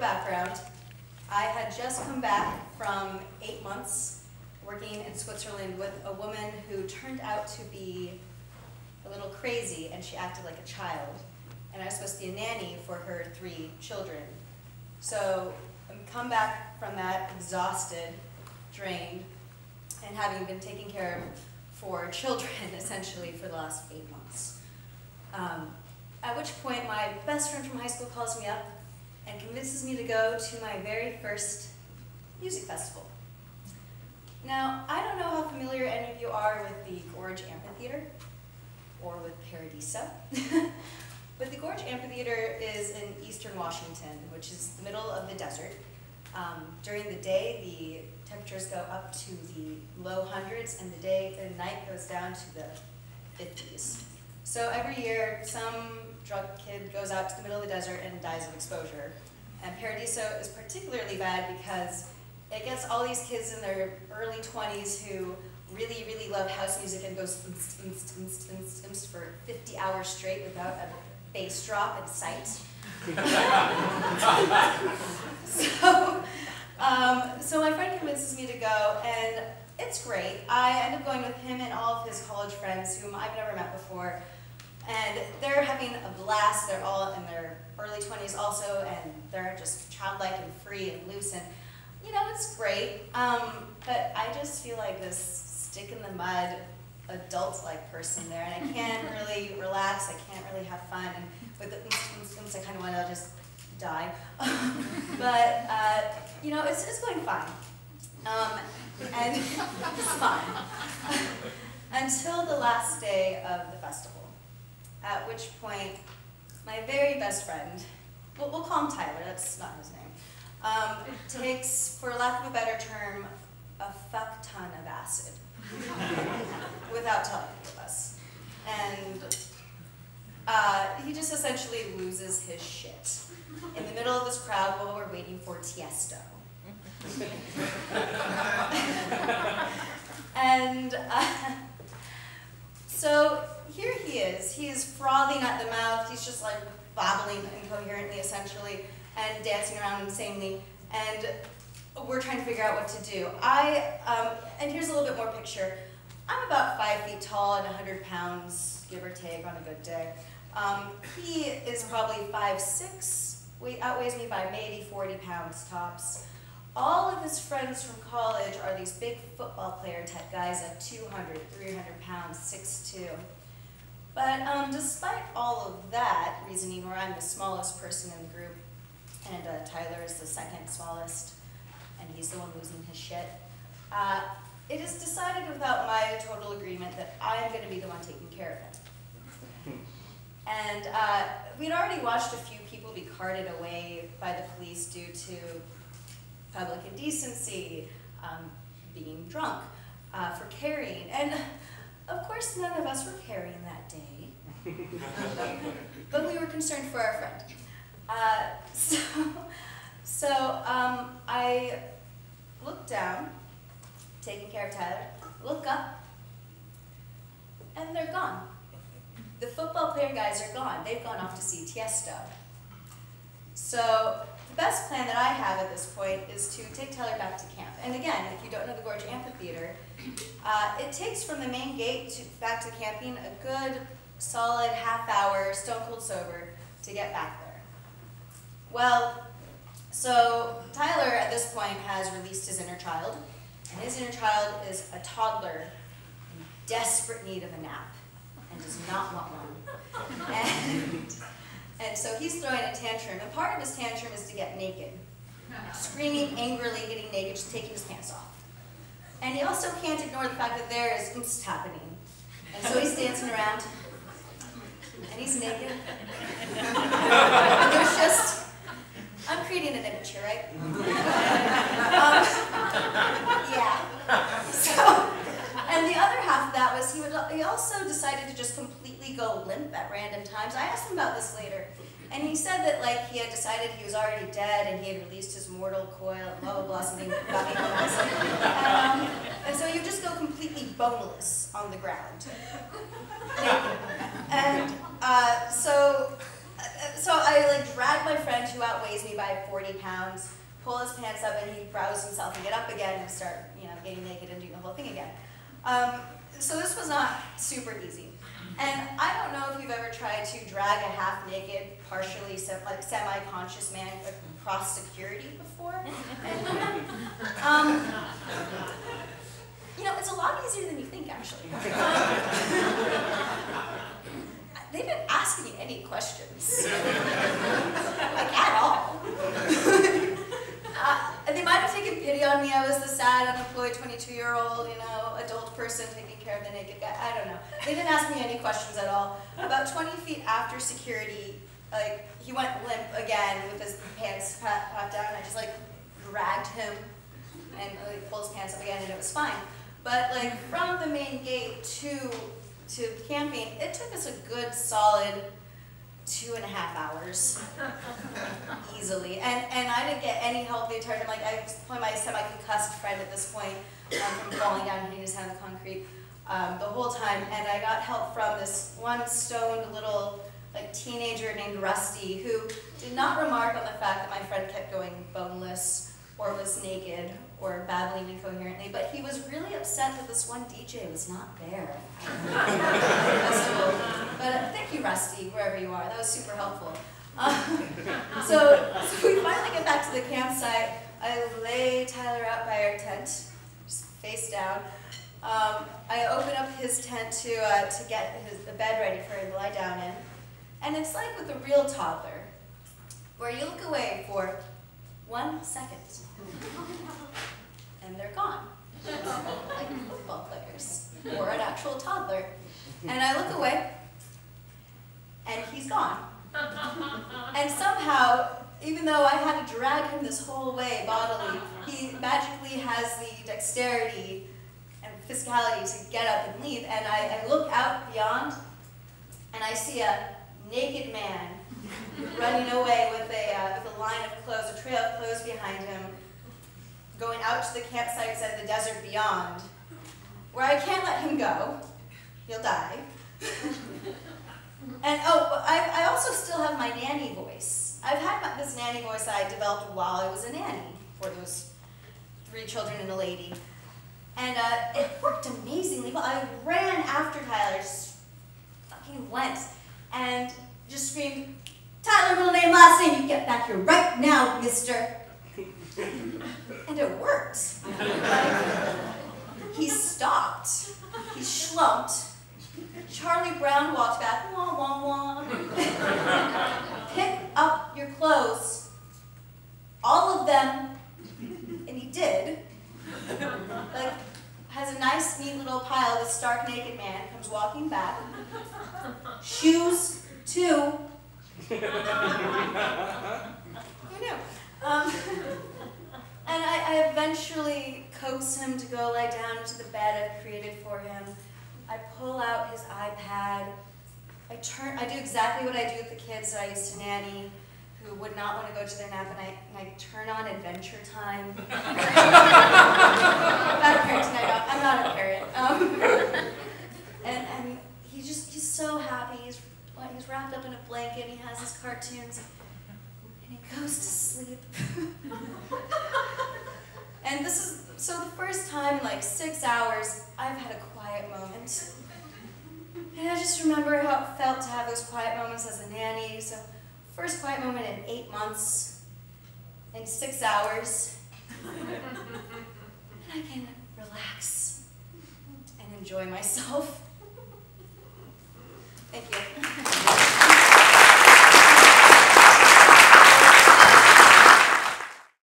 background, I had just come back from 8 months working in Switzerland with a woman who turned out to be a little crazy, and she acted like a child. And I was supposed to be a nanny for her 3 children. So I'm come back from that exhausted, drained, and having been taking care of 4 children, essentially, for the last 8 months. At which point, my best friend from high school calls me up and convinces me to go to my very first music festival. Now, I don't know how familiar any of you are with the Gorge Amphitheater, or with Paradiso, but the Gorge Amphitheater is in eastern Washington, which is the middle of the desert. During the day, the temperatures go up to the low hundreds, and the night goes down to the 50s. So every year, some drunk kid goes out to the middle of the desert and dies of exposure. And Paradiso is particularly bad because it gets all these kids in their early 20s who really, really love house music and goes for 50 hours straight without a bass drop in sight. So my friend convinces me to go, and it's great. I end up going with him and all of his college friends whom I've never met before, and they're having a blast. They're all in their early 20s also, and they're just childlike and free and loose, and you know, it's great. But I just feel like this stick in the mud, adult-like person there, and I can't really relax. I can't really have fun, and with the instance, I kind of want to just die. But you know, it's going fine, and it's fun until the last day of the festival. At which point, my very best friend, we'll call him Tyler. That's not his name. Takes, for lack of a better term, a fuck ton of acid without telling any of us. And he just essentially loses his shit in the middle of this crowd while we're waiting for Tiesto. And so here he is. He is frothing at the mouth. He's just like babbling incoherently, essentially, and dancing around insanely. And we're trying to figure out what to do. And here's a little bit more picture. I'm about 5 feet tall and 100 pounds, give or take, on a good day. He is probably 5'6", outweighs me by maybe 40 pounds tops. All of his friends from college are these big football player type guys at 200, 300 pounds, 6'2". But despite all of that reasoning, where I'm the smallest person in the group, and Tyler is the second smallest, and he's the one losing his shit, it is decided without my total agreement that I am going to be the one taking care of him. And we'd already watched a few people be carted away by the police due to public indecency, being drunk, for carrying. And of course, none of us were carrying that day, but we were concerned for our friend. So I look down, taking care of Tyler, look up, and they're gone. The football player guys are gone. They've gone off to see Tiesto. So the best plan that I have at this point is to take Tyler back to camp. And again, if you don't know the Gorge Amphitheater, it takes from the main gate back to camping a good, solid half-hour, stone-cold sober, to get back there. Well, so Tyler at this point has released his inner child, and his inner child is a toddler in desperate need of a nap and does not want one. And so he's throwing a tantrum, and part of his tantrum is to get naked, screaming angrily, getting naked, just taking his pants off. And he also can't ignore the fact that there is oops happening. And so he's dancing around, and he's naked. And there's just, I'm creating an image here, right? Yeah. So, and the other half of that was he also decided to just completely go limp at random times. I asked him about this later, and he said that like he had decided he was already dead and he had released his mortal coil, blah blah blah, something about me. And so you just go completely boneless on the ground. And so I like dragged my friend who outweighs me by 40 pounds, pull his pants up, and he'd rouse himself and get up again and start, getting naked and doing the whole thing again. So this was not super easy. And I don't know if you've ever tried to drag a half-naked, partially semi-conscious man across security before. And, it's a lot easier than you think, actually. They didn't ask me any questions, like at all. They might have taken pity on me. I was the sad, unemployed 22-year-old, adult person taking care of the naked guy. I don't know. They didn't ask me any questions at all. About 20 feet after security, he went limp again with his pants packed down. I just dragged him and pulled his pants up again, and it was fine. But from the main gate to camping, it took us a good solid 2.5 hours, easily. And I didn't get any help the entire time. I was probably my semi-concussed friend at this point from falling down and hitting his head on the concrete the whole time. And I got help from this one stoned little teenager named Rusty, who did not remark on the fact that my friend kept going boneless or was naked or babbling incoherently, but he was really upset that this one DJ was not there. But thank you, Rusty, wherever you are. That was super helpful. So we finally get back to the campsite. I lay Tyler out by our tent, just face down. I open up his tent to get the bed ready for him to lie down in. And it's like with a real toddler, where you look away for 1 second, and they're gone, like football players, or an actual toddler. And I look away, and he's gone. And somehow, even though I had to drag him this whole way bodily, he magically has the dexterity and physicality to get up and leave. And I look out beyond, and I see a naked man running away with a line of clothes, a trail of clothes behind him, going out to the campsites and the desert beyond, where I can't let him go. He'll die. And I also still have my nanny voice. I've had this nanny voice I developed while I was a nanny for those 3 children and a lady. And it worked amazingly well. I ran after Tyler, just fucking went, and just screamed, "Tyler, middle name, last name, you get back here right now, mister." And it worked. He stopped. He slumped. Charlie Brown walked back, wah, wah, wah. "Pick up your clothes, all of them," and he did. Has a nice, neat little pile. This stark naked man comes walking back. Shoes, too. Who knew? And I eventually coax him to go lie down into the bed I've created for him. I pull out his iPad. I do exactly what I do with the kids that I used to nanny, who would not want to go to their nap, and I turn on Adventure Time. I'm not a parent tonight. I'm not a parent. And he's so happy. He's wrapped up in a blanket. He has his cartoons, and he goes to sleep. And this is the first time in 6 hours I've had a quiet moment. And I just remember how it felt to have those quiet moments as a nanny. So first quiet moment in 8 months, in 6 hours. And I can relax and enjoy myself.